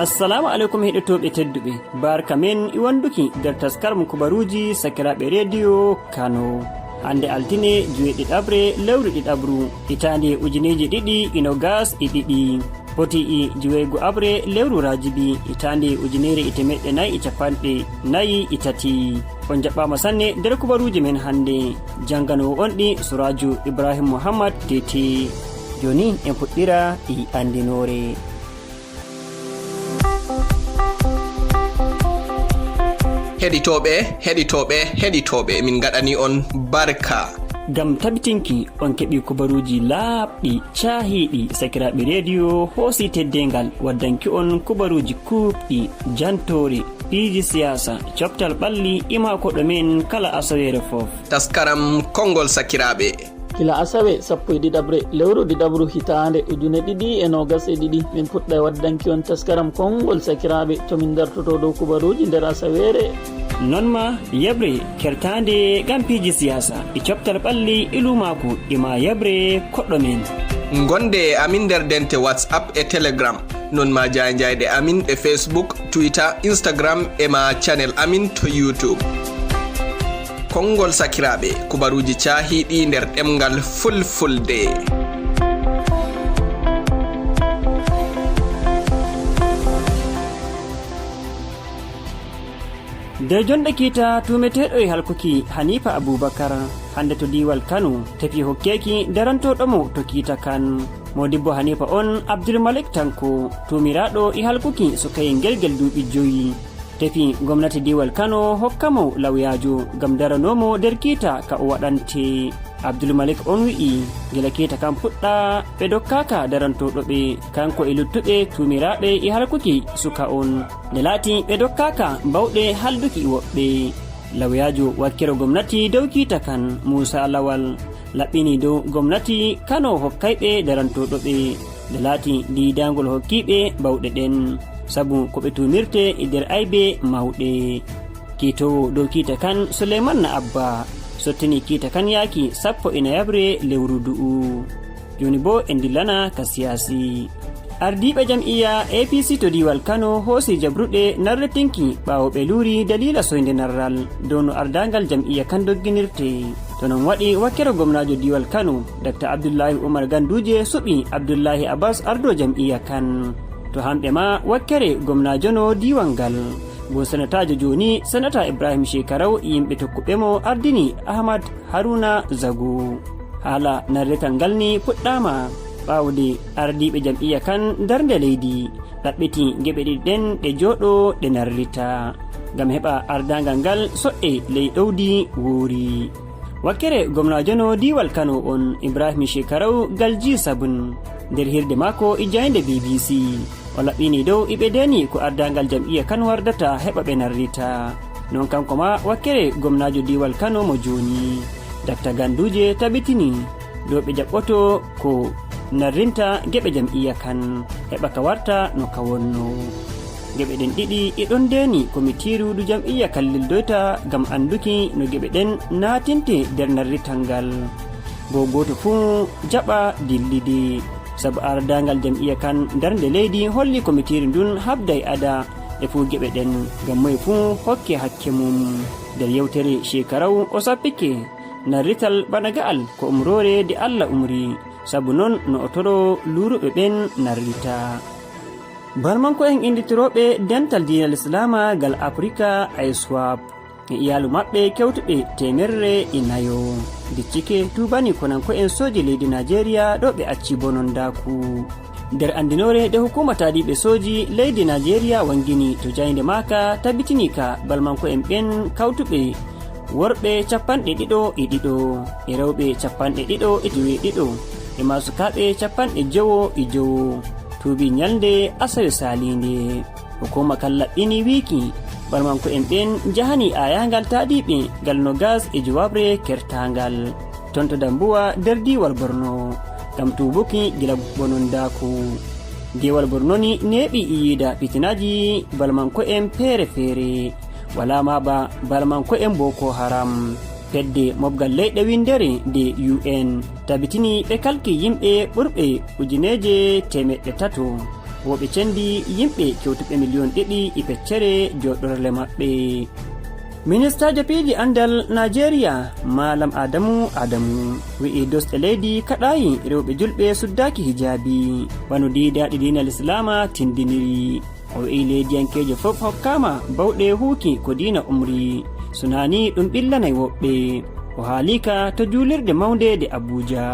Assalamu alaikum heɗitoɓe tedduɓe, barka men iwanduki nder taskaram kubaruji sakiraɓe rediyo Kano. Hande altine jueɗiɗabre lewru ɗiɗabru hitande ujineji ɗiɗi inogas e ɗiɗi poti e juwego abre lewru rajibi hitande ujunere e temeɗɗe nayi e capanɗe nayi e tati. On jaɓɓama sanne nder kubaruji men hande, janganowo on ɗi Suraju Ibrahim Muhammad Tete. Joni en puɗɗira e andinore. heɗitoɓe min gaɗani on barka gam tabitinki on keɓi kubaruji laaɓɗi cahiɗi sakiraɓe rediyo hoosi teddengal waddanki on kubaruji kuuɓɗi jantore piiji siyasa coftal ɓalli ima koɗo men kala asawere fof. taskaram konngol sakiraɓe kila asawe 1 lewru ɗiɗabru hitande ujune ɗiɗi e nogas e ɗiɗi min puɗɗa waddanki on taskaram konngol sakiraɓe tomin dartoto dow kubaruji nder asawere. Non ma yebre kertande gam piiji siyasa e coftal ɓalli ilumako ima yebre koɗɗo men gonde amin nder dente whatsapp e telegram, non ma jayjayɗe amin e facebook, twitter, instagram e ma channel amin to youtube. Konngol sakiraɓe, kubaruji cahiɗi nder ɗemgal fulfulde. nder jonɗe kiita tumeteɗo e halkuki Hanifa Abubakar hande to diwal Kano tefi hokkeki darantoɗomo to kiita kan. Modibbo Hanifa on Abdulmalik Tanko tumiraɗo e halkuki sukaye gelgel duuɓi 5 tefi gomnati diwal Kano hokkamo lawyajo gam daranomo nder kiita ka o waɗante. Abdulmalik on wi'i gila kiita kan puɗɗa ɓe dokkaka darantoɗoɓe kanko e luttuɓe tumiraɓe e halkuki suka on nde laati ɓe dokkaka bawɗe halduki woɓɓe. lawyajo wakkero gomnati dow kiita kan Musa Lawal laɓɓini dow gomnati Kano hokkayɓe darantoɗoɓe nde laati didangol hokkiɓe bawɗe ɗen sabu ko ɓe tumirte e nder aybe mawɗe. kiitowo dow kiita kan Suleiman na Abba sottini kiita kan yaaki 14 lewru du'u. joni bo en dillana ka siyasi. ardiɓe jam'iyya APC to diwal Kano hoosi jabruɗe narretinki ɓawo ɓe luuri dalila soyde narral dow no ardangal jam'iyya kan dogginirte. to non waɗi wakkere gomnajo diwal Kano Dr Abdullahi Umar Ganduje suɓi Abdullahi Abbas ardo jam'iyya kan. to hamɓe ma wakkere gomnajo no diwal ngal bo sanatajo joni sanata Ibrahim Shekarau yimɓe tokkuɓemo ardini Ahmad Haruna Zago. haala narretal ngal ni puɗɗama ɓawde ardiɓe jam'iyya kan darde leydi ɗaɓɓiti geɓe ɗiɗɗen ɗe jooɗo ɗe narrita gam heɓa ardangal ngal soɗɗe ley ɗowdi woori. wakkere gomnajo no diwal Kano on Ibrahim Shekarau galji sabun nder hirde mako e jayde BBC o laɓɓini dow iɓe deni ko ardangal jam'iyya kan wardata heɓa ɓe narrita. non kanko ma wakkere gomnajo diwal Kano mo joni Dr Ganduje tabitini dow ɓe jaɓɓoto ko narrinta geɓe jam'iyya kan heɓa ka warta no ka wonno. geɓe ɗen ɗiɗi e ɗon deni komitiru du jam'iyya kan lildoyta gam anduki no geɓe ɗen natinte nder narrital ngal bo goto fuu jaɓa dillide sabu ardangal jam'iyya kan darde leydi holli komitiru ndun habday ada e fuu geɓe ɗen gam moye fuu hokke hakke mum. nder yewtere Shekarau o sappike narrital bana ga'al ko umrore de Allah umri sabu non no o toro luruɓe ɓen narrita. barmanko en inditiroɓe dental dinal islama gal Africa ISWAP e iyalu maɓɓe kewtuɓe 104 diccike tubani konanko en soji leydi Nigeria ɗo ɓe acci bonondaku. nder andinore de hukuma taadiɓe soji leydi Nigeria wangini to jayde maka tabitini ka balmanko en ɓen kawtuɓe worɓe 202 e rewɓe 202 e masukaɓe 50 tuubi nyalde asawe salinde. hukuma kan laɓɓini wiki barmanko en ɓen jahani ayagal taadiɓe gal nogas e jowabre kertangal tonto Dambuwa nder diwal Borno gam tubuki gila bonondaku. diwal Borno ni neeɓi iyida fitinaji balmanko en feere wala ma ba balmanko en Boko Haram. fedde mobgal leyɗe windere de UN tabitini ɓe kalki yimɓe ɓurɓe 300 woɓe cendi yimɓe kewtuɓe million 2 e feccere joɗorle maɓɓe. Ministajo piiji andal Nigeria Malam Adamu wi'i dosɗe leydi kaɗayi rewɓe julɓe suddaki hijabi bano didaɗi dinal islama tindiniri. O wi'i leydiyankeje fof hokkama bawɗe huuki ko dina umri sunani ɗum ɓillanay woɓɓe. O haalika to julirde mawnde de Abuja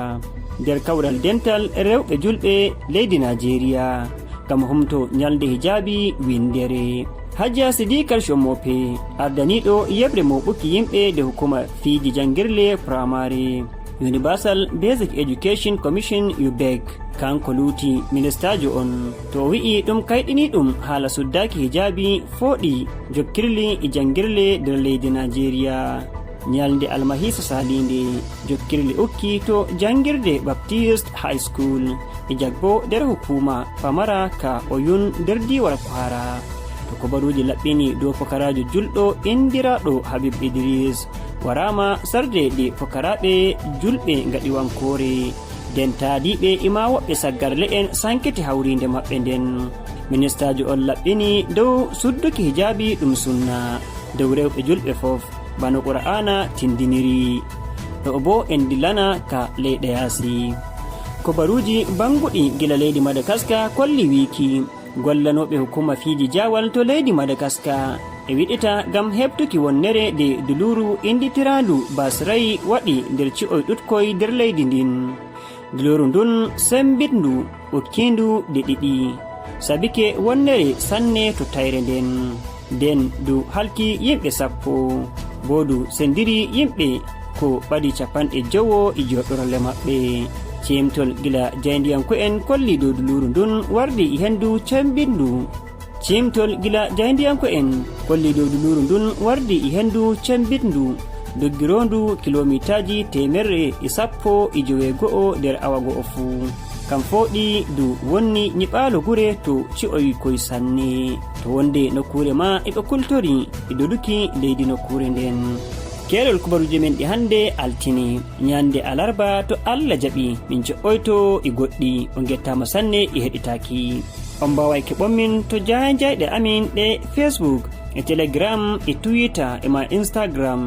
nder kawral dental rewɓe julɓe leydi Nigeria kam humto nyalde hijabi windere. Hajiya Sidikar Shomope ardaniɗo yebre mo ɓukki yimɓe de hukuma fiiji jangirle primary Universal Basic Education Commission UBEC kanko luuti ministajo on to wi'i ɗum kayɗini ɗum haala suddaki hijabi fooɗi jokkirli e jangirle nder leydi Nigeria. Nyalde almahisa salinde jokkirli ukki to jangirde Baptist High School e jagbo nder hukuma pamara ka oyun nder diwal Kwara. To kobaruji laɓɓini dow fokarajo julɗo indiraɗo Habib Idris warama sarde ɗe fokaraɓe julɓe ngaɗiwankore nden taadiɓe ima woɓɓe saggarle en sankiti hawrinde maɓɓe nden. Ministajo on laɓɓini dow sudduki hijabi ɗum sunna dow rewɓe julɓe fof bano Qur'ana tindiniri. ɗo bo en dillana ka leyɗe yaasi. Kobaruji banguɗi gila leydi Madagascar kolli wiki gollanoɓe hukuma fiiji jawal to leydi Madagascar e wiɗita gam heɓtuki wonnere de duluru inditirandu basrayi waɗi nder ci'oy ɗutkoy nder leydi ndin. Duluru ndun sembitndu ukkindu de ɗiɗi sabike wonnere sanne to tayre nden du halki yimɓe 10 bodu sendiri yimɓe ko ɓadi 50 e joɗorle maɓɓe. Cemtol gila jayndiyanko'en kolli dow duluru ndun wardi e hendu cembindu. Cimtol gila jayndiyanko'en kolli dow duluru ndun wardi e hendu cembindu doggirondu kilomitaji 119 nder awa go'o fuu. Kam fooɗi du wonni nyiɓaalo gure to ci'oy koy sanne to wonde nokkure ma eɓe kultori e doduki leydi nokkure nden. Keɗol kubaruji men ɗi hande altini nyande alarba to Allah jaɓi min jo'oyto e goɗɗi o gettama sanne e heɗitaki. On mbaway keɓonmin to jayjayɗe amin ɗe Facebook e Telegram e Twitter e ma Instagram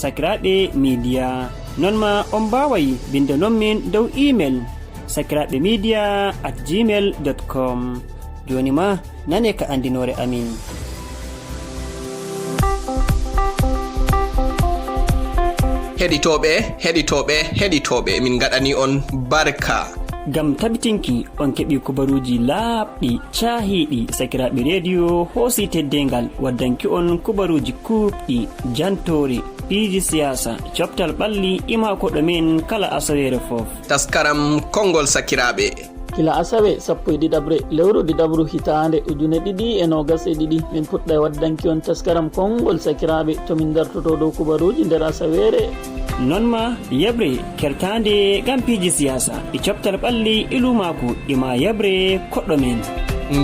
@sakiraɓe media. Non ma on mbaway bindanon min dow email sakiraɓemedia@gmail.com. joni ma nane ka andinore amin. heɗitoɓe min gaɗani on barka gam tabitinki on keɓi kubaruji laaɓɗi cahiɗi sakiraɓe rediyo hoosi teddengal waddanki on kubaruji kuuɓɗi jantori piiji siyasa coptal ɓalli ima koɗo men kala asawere fof. taskaram konngol sakiraɓe kila asawe 12 lewru ɗiɗabru hitande 2022 min puɗɗa waddanki on taskaram konngol sakiraɓe tomin dartoto dow kubaruji nder asawere. Non ma yebre kertande gam piiji siyasa e coptal ɓalli ilumako ima yebre koɗɗo men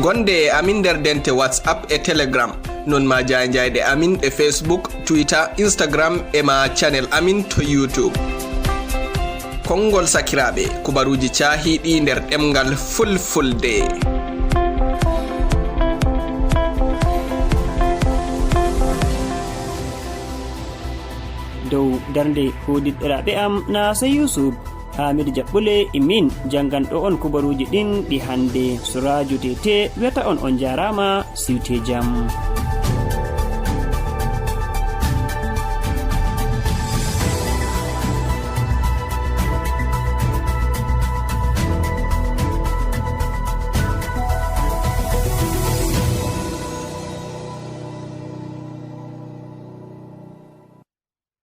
gonde amin nder dente WhatsApp e Telegram non ma jayjayɗe amin e Facebook, Twitter, Instagram e ma channel amin to YouTube. Konngol sakiraɓe kubaruji cahiɗi nder ɗemgal fulfulde. dow darde hoɗiɗɗiraɓe am Nasa Yusuf Hamid Jaɓɓule min janganɗo on kubaruji ɗin ɗi hande. Surajo Tete wiyata on jarama siwte jam.